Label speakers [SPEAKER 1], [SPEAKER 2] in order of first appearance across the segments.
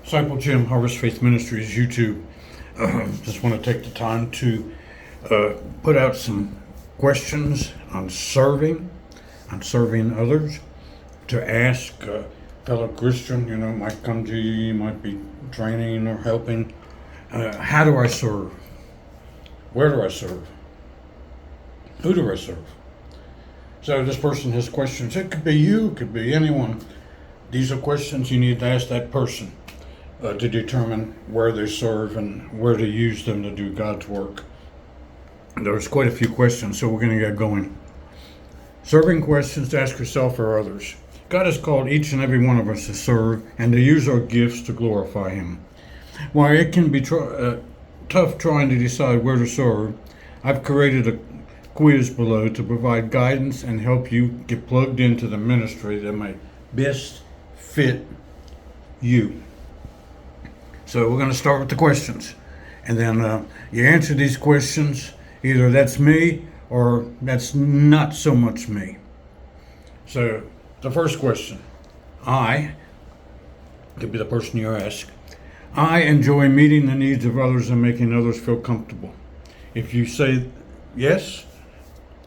[SPEAKER 1] Disciple Jim, Harvest Faith Ministries, YouTube. Just want to take the time to put out some questions on serving others, to ask fellow Christian, might come to you, you might be training or helping. How do I serve? Where do I serve? Who do I serve? So this person has questions. It could be you, it could be anyone. These are questions you need to ask that person to determine where they serve and where to use them to do God's work. There's quite a few questions, so we're going to get going. Serving questions to ask yourself or others. God has called each and every one of us to serve and to use our gifts to glorify Him. While it can be tough trying to decide where to serve, I've created a quiz below to provide guidance and help you get plugged into the ministry that might best fit you. So we're going to start with the questions, and then you answer these questions. Either that's me or that's not so much me. So the first question, I could be the person you ask. I enjoy meeting the needs of others and making others feel comfortable. If you say yes,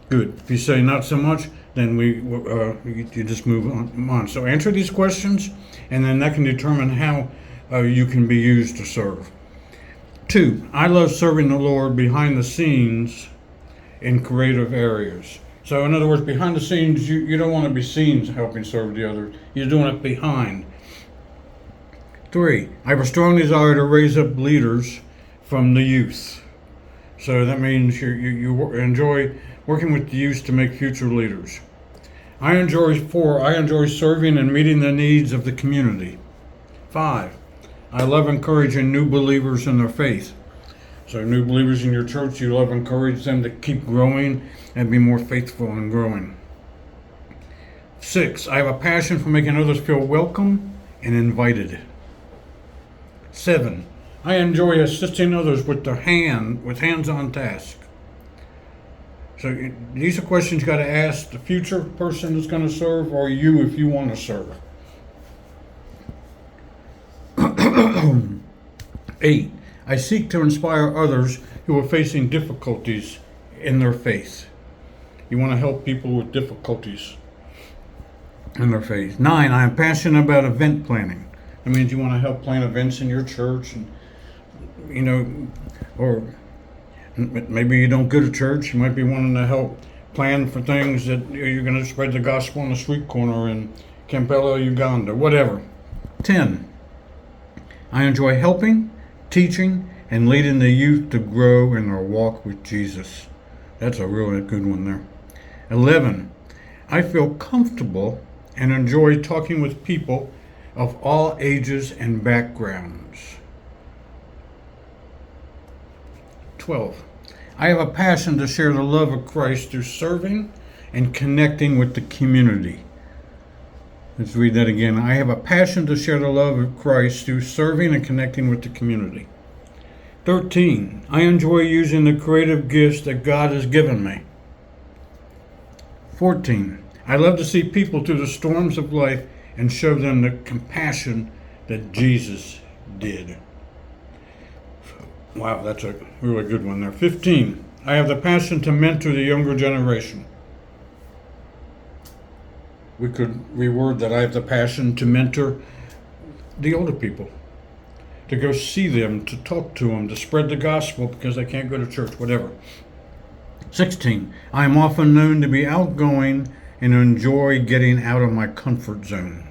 [SPEAKER 1] good. If you say not so much, then you just move on. So answer these questions, and then that can determine how you can be used to serve. 2, I love serving the Lord behind the scenes in creative areas. So in other words, behind the scenes, you don't want to be seen helping serve the others. You're doing it behind. 3, I have a strong desire to raise up leaders from the youth. So that means you enjoy working with the youth to make future leaders. 4, I enjoy serving and meeting the needs of the community. 5, I love encouraging new believers in their faith. So new believers in your church, you love encourage them to keep growing and be more faithful in growing. 6, I have a passion for making others feel welcome and invited. 7, I enjoy assisting others with hands-on tasks. So these are questions you got to ask the future person that's going to serve, or you if you want to serve. 8, I seek to inspire others who are facing difficulties in their faith. You want to help people with difficulties in their faith. 9, I am passionate about event planning. That means you want to help plan events in your church, and or maybe you don't go to church. You might be wanting to help plan for things that you're going to spread the gospel on the street corner in Kampala, Uganda, whatever. 10, I enjoy helping, teaching, and leading the youth to grow in their walk with Jesus. That's a really good one there. 11, I feel comfortable and enjoy talking with people of all ages and backgrounds. 12, I have a passion to share the love of Christ through serving and connecting with the community. Let's read that again. I have a passion to share the love of Christ through serving and connecting with the community. 13, I enjoy using the creative gifts that God has given me. 14, I love to see people through the storms of life and show them the compassion that Jesus did. Wow, that's a really good one there. 15, I have the passion to mentor the younger generation. We could reword that. I have the passion to mentor the older people, to go see them, to talk to them, to spread the gospel because they can't go to church, whatever. 16, I am often known to be outgoing and enjoy getting out of my comfort zone.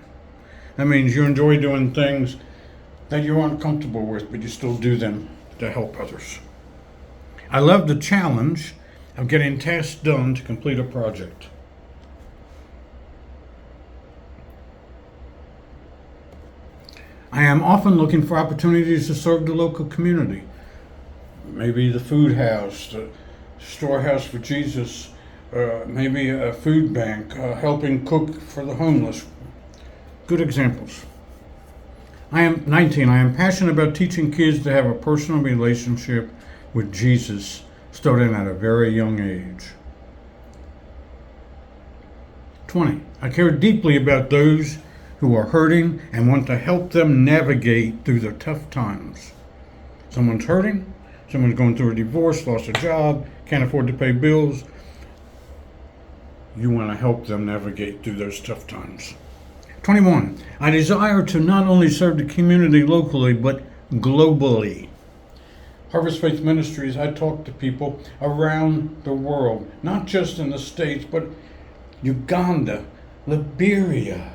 [SPEAKER 1] That means you enjoy doing things that you aren't comfortable with, but you still do them to help others. I love the challenge of getting tasks done to complete a project. I am often looking for opportunities to serve the local community. Maybe the food house, the storehouse for Jesus, maybe a food bank, helping cook for the homeless. Good examples. I am 19. I am passionate about teaching kids to have a personal relationship with Jesus, starting at a very young age. 20. I care deeply about those who are hurting and want to help them navigate through their tough times. Someone's hurting, someone's going through a divorce, lost a job, can't afford to pay bills. You want to help them navigate through those tough times. 21. I desire to not only serve the community locally, but globally. Harvest Faith Ministries, I talk to people around the world, not just in the States, but Uganda, Liberia,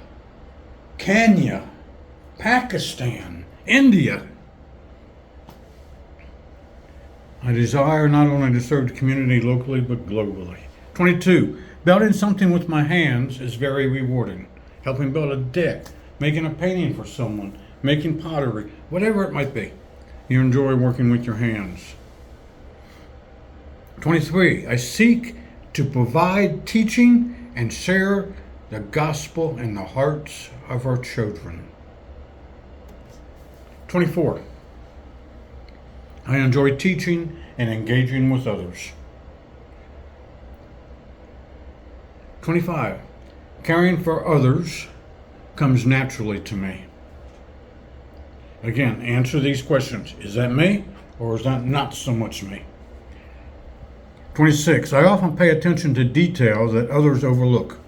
[SPEAKER 1] Kenya, Pakistan, India. I desire not only to serve the community locally, but globally. 22. Building something with my hands is very rewarding. Helping build a deck, making a painting for someone, making pottery, whatever it might be. You enjoy working with your hands. 23. I seek to provide teaching and share the gospel in the hearts of our children. 24. I enjoy teaching and engaging with others. 25. Caring for others comes naturally to me. Again, answer these questions. Is that me, or is that not so much me? 26. I often pay attention to details that others overlook.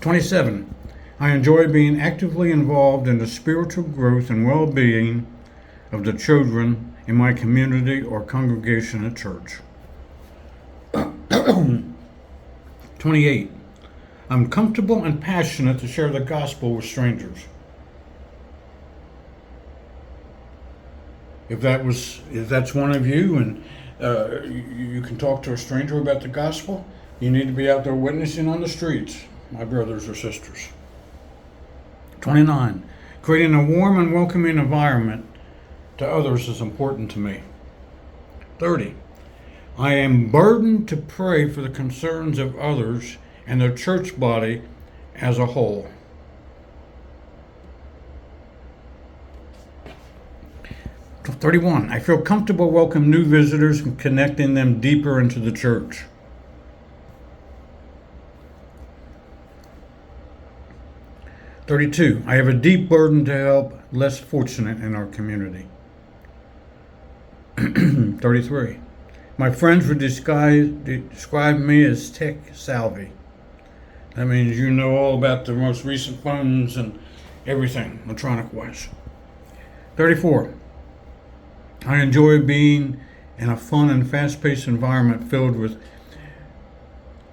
[SPEAKER 1] 27. I enjoy being actively involved in the spiritual growth and well-being of the children in my community or congregation at church. 28. I'm comfortable and passionate to share the gospel with strangers. If that's one of you, and you can talk to a stranger about the gospel, you need to be out there witnessing on the streets, my brothers or sisters. 29. Creating a warm and welcoming environment to others is important to me. 30. I am burdened to pray for the concerns of others and the church body as a whole. 31. I feel comfortable welcoming new visitors and connecting them deeper into the church. 32. I have a deep burden to help less fortunate in our community. 33. My friends would describe me as tech savvy. That means you know all about the most recent phones and everything, electronic-wise. 34. I enjoy being in a fun and fast-paced environment filled with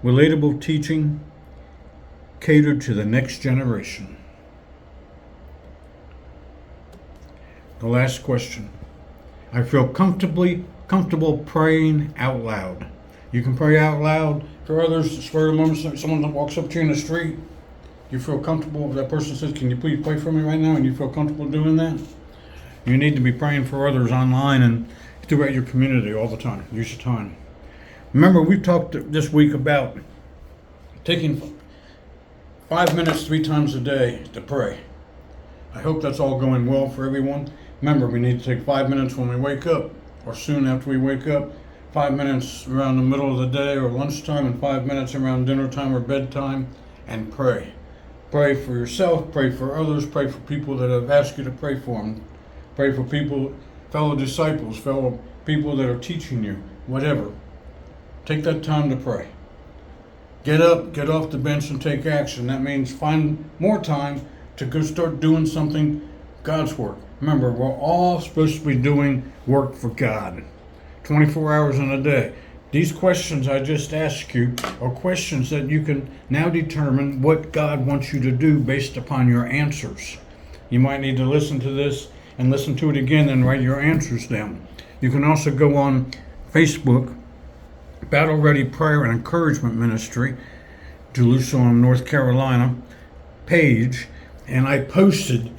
[SPEAKER 1] relatable teaching catered to the next generation. The last question. I feel comfortable praying out loud. You can pray out loud for others. For a moment, someone that walks up to you in the street, you feel comfortable. If that person says, "Can you please pray for me right now?" and you feel comfortable doing that, you need to be praying for others online and throughout your community all the time. Use your time. Remember, we talked this week about taking 5 minutes 3 times a day to pray. I hope that's all going well for everyone. Remember, we need to take 5 minutes when we wake up, or soon after we wake up, 5 minutes around the middle of the day or lunchtime, and 5 minutes around dinner time or bedtime, and pray. Pray for yourself, pray for others, pray for people that have asked you to pray for them. Pray for people, fellow disciples, fellow people that are teaching you, whatever. Take that time to pray. Get up, get off the bench and take action. That means find more time to go start doing something, God's work. Remember, we're all supposed to be doing work for God, 24 hours in a day. These questions I just asked you are questions that you can now determine what God wants you to do based upon your answers. You might need to listen to this and listen to it again and write your answers down. You can also go on Facebook, Battle Ready Prayer and Encouragement Ministry, Jerusalem, North Carolina page, and I posted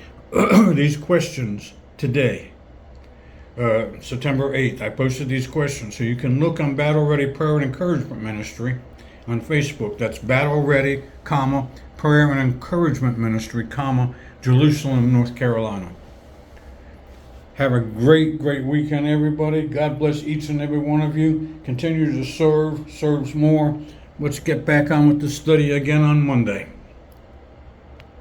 [SPEAKER 1] these questions today, September 8th. I posted these questions, so you can look on Battle Ready Prayer and Encouragement Ministry on Facebook. That's Battle Ready, Prayer and Encouragement Ministry, Jerusalem, North Carolina. Have a great weekend, everybody. God bless each and every one of you. Continue to serve, serves more. Let's get back on with the study again on Monday.